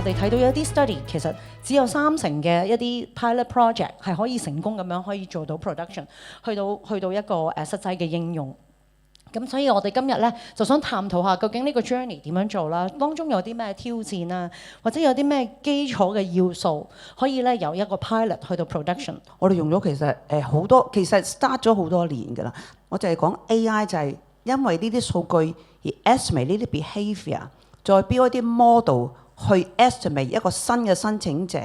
我哋睇到一啲 study 其實只有30%嘅一啲 pilot project 係可以成功咁樣可以做到 production， 去到一個實際嘅應用。咁所以我哋今日咧就想探討下究竟呢個 journey 點樣做啦，當中有啲咩挑戰啊，或者有啲咩基礎嘅要素可以咧由一個 pilot 去到 production。我哋用咗其實好多，其實 start 咗好多年㗎啦。我就係講 AI 就係因為呢啲數據而 estimate 呢啲 behaviour， 再 build 一啲 model 去 estimate 一個新嘅申請者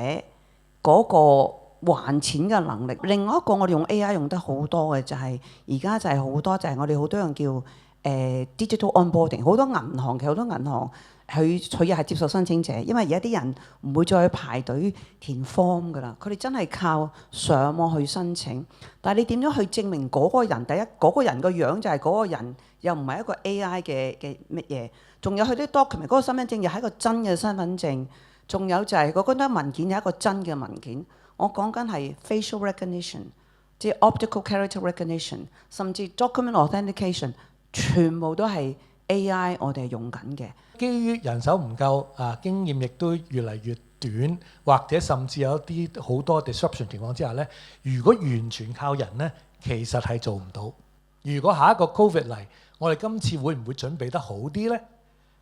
嗰個還錢嘅能力。另外一個我哋用 AI 用得好多嘅就係而家就係好多就係我哋好多人叫digital onboarding， 好多銀行其實好多銀行佢又係接受申請者，因為而家啲人唔會再去排隊填 form 㗎啦，佢哋真係靠上網去申請。但係你點樣去證明嗰個人？第一嗰個人個樣就係嗰個人，又唔係一個 AI 嘅乜嘢。仲有佢啲 document 嗰個身份證又係一個真嘅身份證。仲有就係嗰張文件有一個真嘅文件。我講緊係 facial recognition， 即係 optical character recognition， 甚至 document authentication， 全部都係 AI 我哋係用緊嘅。基於人手唔夠經驗亦都越嚟越短，或者甚至有一啲好多 disruption 情況之下呢，如果完全靠人呢，其實係做唔到。如果下一個 Covid 嚟，我哋今次會唔會準備得好啲呢？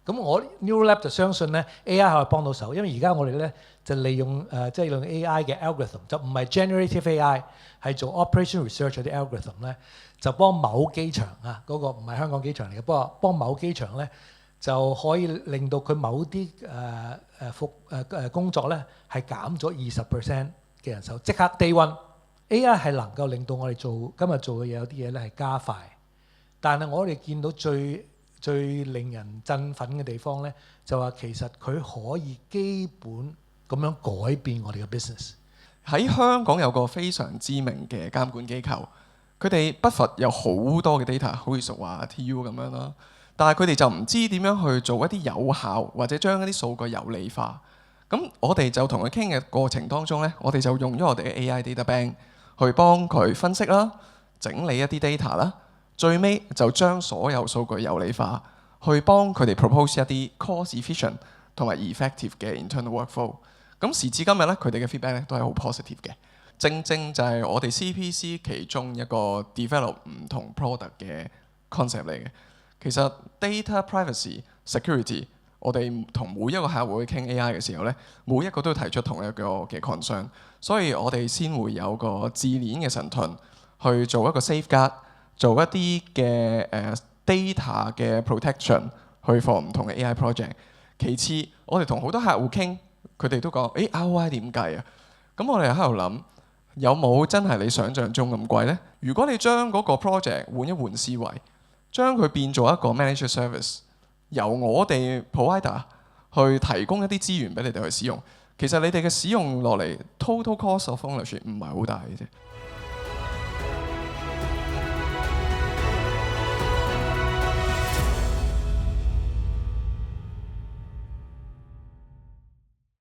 咁我 Neuralab 就相信咧 AI 可以幫到手，因為而家我哋咧就利用即係用 AI 嘅 algorithm， 就唔係 generative AI， 係做 operation research 嗰啲 algorithm 咧，就幫某機場嗰個唔係香港機場嚟嘅，不過幫某機場咧就可以令到佢某啲工作咧係減咗20% 嘅人手，即刻 day one。AI 係能夠令到我哋今日做嘅嘢有啲嘢咧係加快，但係我哋見到最令人振奮嘅地方咧，就話其實佢可以基本咁樣改變我哋嘅 business。喺香港有個非常知名嘅監管機構，佢哋不乏有好多嘅 data， 好似熟話 TU 咁樣啦。但係佢哋就唔知點樣去做一啲有效或者將一啲數據有理化。咁我哋就同佢傾嘅過程當中咧，我哋就用咗我哋嘅 AI Data Bank 去幫佢分析啦、整理一啲 data 啦。最尾就將所有數據有理化，去幫佢哋 propose 一啲 cost efficient 同埋 effective 嘅 internal workflow。咁時至今日咧，佢哋嘅 feedback 咧都係好 positive 嘅。正就係我哋 CPC 其中一個 develop 唔同 product 嘅 concept 嚟嘅。其實 data privacy security， 我哋同每一個客戶去傾 AI 嘅時候咧，每一個都提出同一個嘅 concern， 所以我哋先會有個自鏈嘅神盾去做一個 safeguard。做一啲嘅data 嘅 protection 去 for 唔同嘅 AI project。其次，我哋同好多客戶傾，佢哋都講ROI 點計啊？咁我哋喺度諗，有冇真係你想象中咁貴呢？如果你將嗰個 project 換一換思維，將佢變做一個 managed service， 由我哋 provider 去提供一啲資源俾你哋去使用，其實你哋嘅使用落嚟 total cost of ownership 唔係好大嘅啫。